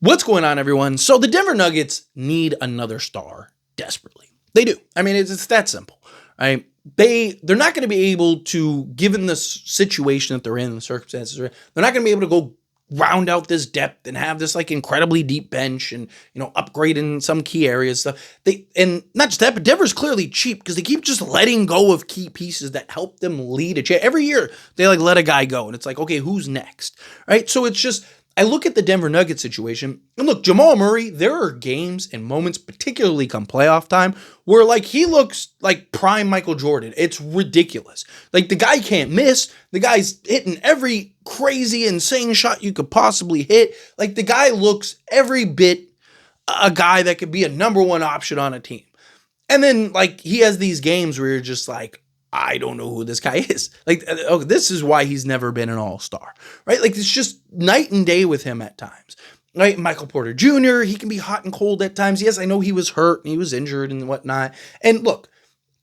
What's going on, everyone? So the Denver Nuggets need another star desperately. They do. I mean, it's that simple, right? They're not going to be able to, given the situation that they're in, the circumstances they're not going to be able to go round out this depth and have this like incredibly deep bench and upgrade in some key areas. Stuff and not just that, but Denver's clearly cheap because they keep just letting go of key pieces that help them lead a championship. Every year they like let a guy go, and it's like, okay, who's next, right? So it's just. I look at the Denver Nuggets situation, and look, Jamal Murray, there are games and moments, particularly come playoff time, where like he looks like prime Michael Jordan. It's ridiculous. Like the guy can't miss. The guy's hitting every crazy, insane shot you could possibly hit. Like the guy looks every bit a guy that could be a number one option on a team. And then like he has these games where you're just like, I don't know who this guy is. Like, oh, this is why he's never been an all-star, right? Like, it's just night and day with him at times, right? Michael Porter Jr., he can be hot and cold at times. Yes, I know he was hurt and he was injured and whatnot. And look,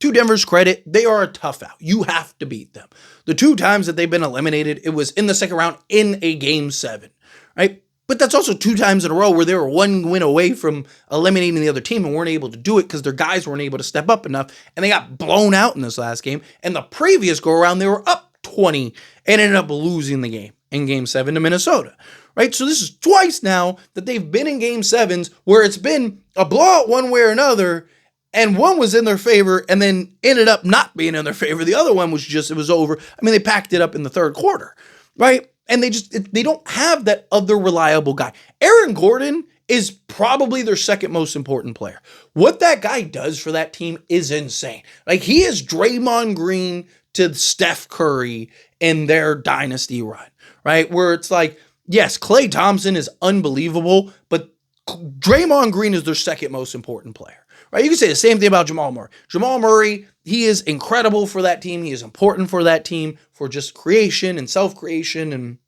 to Denver's credit, they are a tough out. You have to beat them. The two times that they've been eliminated, it was in the second round in a Game 7, right? But that's also two times in a row where they were one win away from eliminating the other team and weren't able to do it because their guys weren't able to step up enough, and they got blown out in this last game. And the previous go-around, they were up 20 and ended up losing the game in Game 7 to Minnesota, right? So this is twice now that they've been in Game 7s where it's been a blowout one way or another, and one was in their favor and then ended up not being in their favor. The other one was just, it was over. I mean, they packed it up in the third quarter, right? And they don't have that other reliable guy. Aaron Gordon is probably their second most important player. What that guy does for that team is insane. Like he is Draymond Green to Steph Curry in their dynasty run, right? Where it's like, yes, Klay Thompson is unbelievable, but Draymond Green is their second most important player. Right, you can say the same thing about Jamal Murray. Jamal Murray, he is incredible for that team. He is important for that team for just creation and self-creation and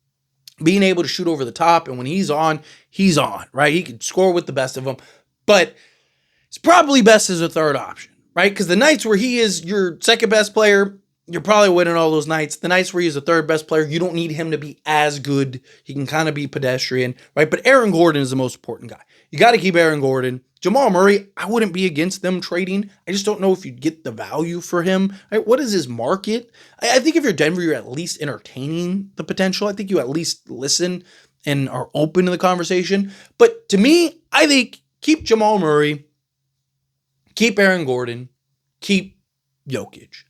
being able to shoot over the top. And when he's on, right? He can score with the best of them. But it's probably best as a third option, right? Because the nights where he is your second best player, you're probably winning all those nights. The nights where he's the third best player, you don't need him to be as good. He can kind of be pedestrian, right? But Aaron Gordon is the most important guy. You got to keep Aaron Gordon. Jamal Murray, I wouldn't be against them trading. I just don't know if you'd get the value for him. Right? What is his market? I think if you're Denver, you're at least entertaining the potential. I think you at least listen and are open to the conversation. But to me, I think keep Jamal Murray, keep Aaron Gordon, keep Jokic.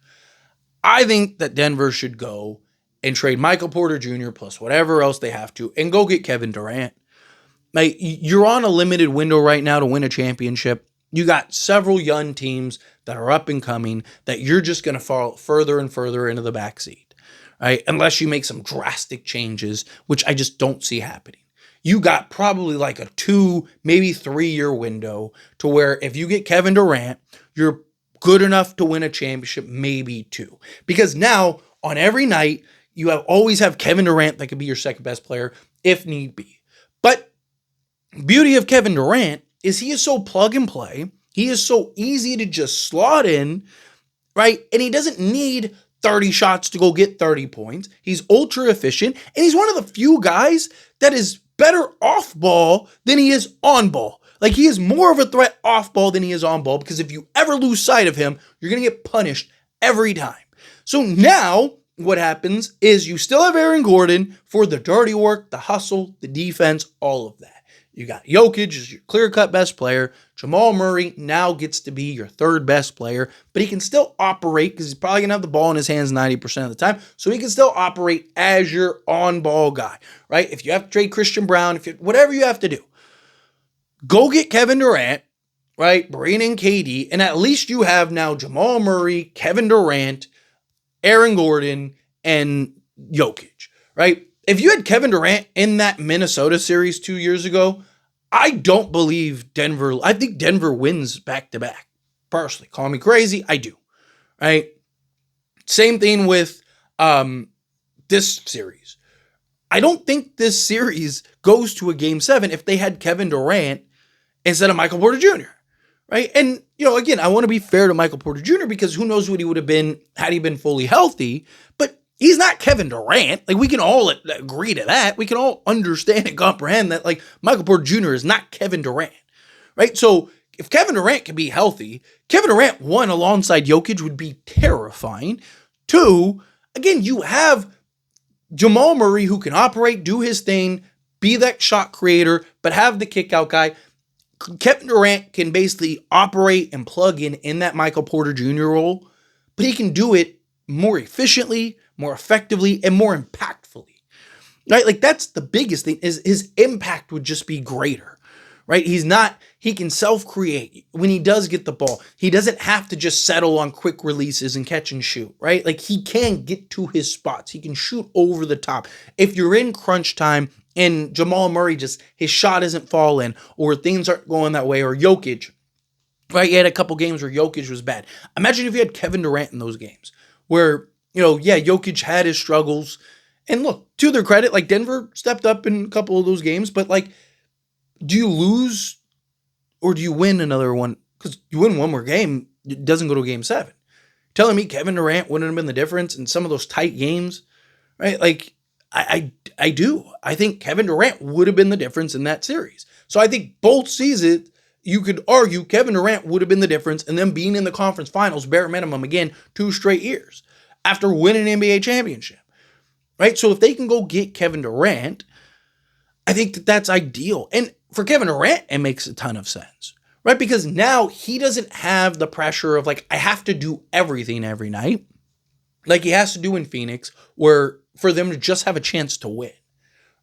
I think that Denver should go and trade Michael Porter Jr. plus whatever else they have to and go get Kevin Durant. Like, you're on a limited window right now to win a championship. You got several young teams that are up and coming that you're just going to fall further and further into the backseat, right? Unless you make some drastic changes, which I just don't see happening. You got probably like a 2, maybe 3-year window to where if you get Kevin Durant, you're good enough to win a championship, maybe 2. Because now, on every night, you always have Kevin Durant that could be your second best player if need be. But beauty of Kevin Durant is he is so plug and play. He is so easy to just slot in, right? And he doesn't need 30 shots to go get 30 points. He's ultra efficient, and he's one of the few guys that is better off ball than he is on ball. Like, he is more of a threat off ball than he is on ball, because if you ever lose sight of him, you're going to get punished every time. So now what happens is you still have Aaron Gordon for the dirty work, the hustle, the defense, all of that. You got Jokic as your clear-cut best player. Jamal Murray now gets to be your third best player, but he can still operate because he's probably going to have the ball in his hands 90% of the time, so he can still operate as your on-ball guy, right? If you have to trade Christian Brown, whatever you have to do, go get Kevin Durant, right? Bring in KD, and at least you have now Jamal Murray, Kevin Durant, Aaron Gordon, and Jokic, right? If you had Kevin Durant in that Minnesota series 2 years ago, I don't believe Denver. I think Denver wins back-to-back. Personally, call me crazy. I do. Right? Same thing with this series. I don't think this series goes to a Game 7 if they had Kevin Durant instead of Michael Porter Jr. Right? And, again, I want to be fair to Michael Porter Jr. because who knows what he would have been had he been fully healthy. But he's not Kevin Durant. Like, we can all agree to that. We can all understand and comprehend that, like, Michael Porter Jr. is not Kevin Durant, right? So if Kevin Durant can be healthy, Kevin Durant, one, alongside Jokic would be terrifying. Two, again, you have Jamal Murray who can operate, do his thing, be that shot creator, but have the kick out guy. Kevin Durant can basically operate and plug in that Michael Porter Jr. role, but he can do it more efficiently, more effectively, and more impactfully, right? Like, that's the biggest thing, is his impact would just be greater, right? He can self-create when he does get the ball. He doesn't have to just settle on quick releases and catch and shoot, right? Like, he can get to his spots. He can shoot over the top. If you're in crunch time and Jamal Murray his shot isn't falling, or things aren't going that way, or Jokic, right? You had a couple games where Jokic was bad. Imagine if you had Kevin Durant in those games where, Jokic had his struggles. And look, to their credit, like, Denver stepped up in a couple of those games, but, like, do you lose or do you win another one? Because you win one more game, it doesn't go to game 7. Telling me Kevin Durant wouldn't have been the difference in some of those tight games, right? Like, I do. I think Kevin Durant would have been the difference in that series. So I think both seasons, you could argue Kevin Durant would have been the difference in them being in the conference finals, bare minimum, again, 2 straight years after winning an NBA championship, right? So if they can go get Kevin Durant, I think that's ideal. And for Kevin Durant, it makes a ton of sense, right? Because now he doesn't have the pressure of, like, I have to do everything every night, like he has to do in Phoenix, where for them to just have a chance to win,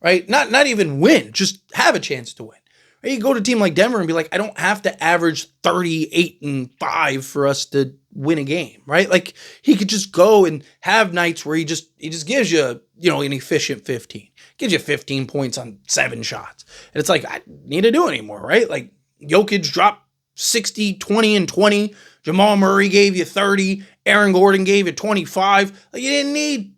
right? Not even win, just have a chance to win. Right? You go to a team like Denver and be like, I don't have to average 38 and 5 for us to win a game, right? Like, he could just go and have nights where he just gives you, an efficient 15. Gives you 15 points on 7 shots. And it's like, I need to do anymore, right? Like, Jokic dropped 60, 20, and 20. Jamal Murray gave you 30. Aaron Gordon gave you 25. Like, you didn't need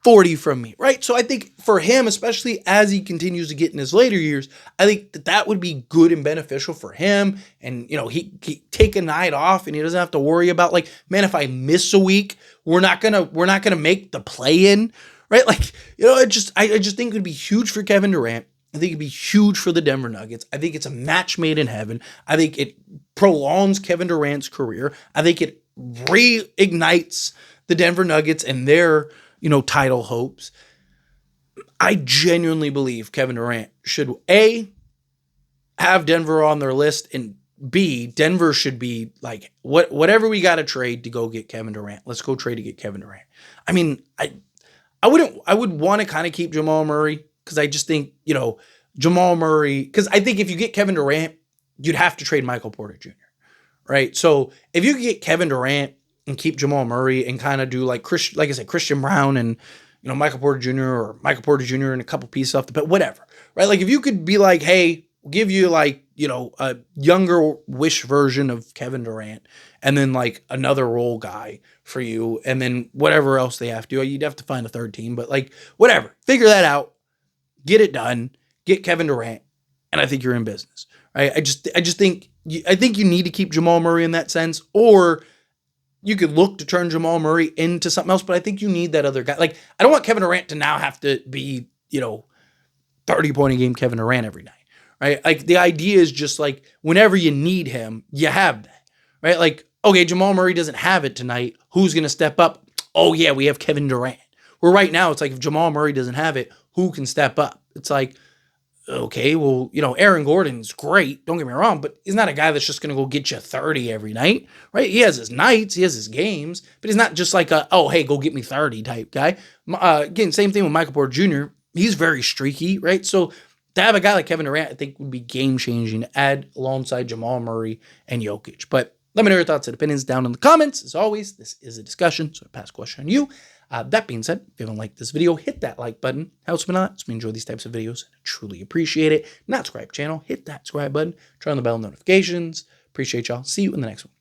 40 from me, right? So I think for him, especially as he continues to get in his later years, I think that would be good and beneficial for him. And, he take a night off and he doesn't have to worry about, like, man, if I miss a week, we're not gonna make the play in, right? Like, I just think it would be huge for Kevin Durant. I think it'd be huge for the Denver Nuggets. I think it's a match made in heaven. I think it prolongs Kevin Durant's career. I think it reignites the Denver Nuggets and their title hopes. I genuinely believe Kevin Durant should, A, have Denver on their list, and B, Denver should be like, whatever we got to trade to go get Kevin Durant, let's go trade to get Kevin Durant. I mean, I would want to kind of keep Jamal Murray, because I just think, Jamal Murray, because I think if you get Kevin Durant, you'd have to trade Michael Porter Jr., right? So if you could get Kevin Durant and keep Jamal Murray and kind of do like I said, Christian Brown and, Michael Porter Jr. or Michael Porter Jr. and a couple pieces off the bench, whatever, right? Like, if you could be like, hey, we'll give you like, a younger wish version of Kevin Durant and then like another role guy for you, and then whatever else they have to do, you'd have to find a third team, but like, whatever, figure that out, get it done, get Kevin Durant, and I think you're in business, right? I just think you need to keep Jamal Murray in that sense, or you could look to turn Jamal Murray into something else, but I think you need that other guy. Like, I don't want Kevin Durant to now have to be, 30-point a game Kevin Durant every night, right? Like, the idea is just like, whenever you need him, you have that, right? Like, okay, Jamal Murray doesn't have it tonight. Who's going to step up? Oh yeah, we have Kevin Durant. Where right now, it's like, if Jamal Murray doesn't have it, who can step up? It's like, okay, well, Aaron Gordon's great, don't get me wrong, but he's not a guy that's just going to go get you 30 every night, right? He has his nights, he has his games, but he's not just like hey, go get me 30 type guy. Again, same thing with Michael Porter Jr. He's very streaky, right? So to have a guy like Kevin Durant, I think would be game-changing to add alongside Jamal Murray and Jokic. But let me know your thoughts and opinions down in the comments. As always, this is a discussion, so I pass question on you. That being said, if you haven't liked this video, hit that like button. Helps me a lot. Helps me enjoy these types of videos. I truly appreciate it. Not subscribe channel, hit that subscribe button. Turn on the bell notifications. Appreciate y'all. See you in the next one.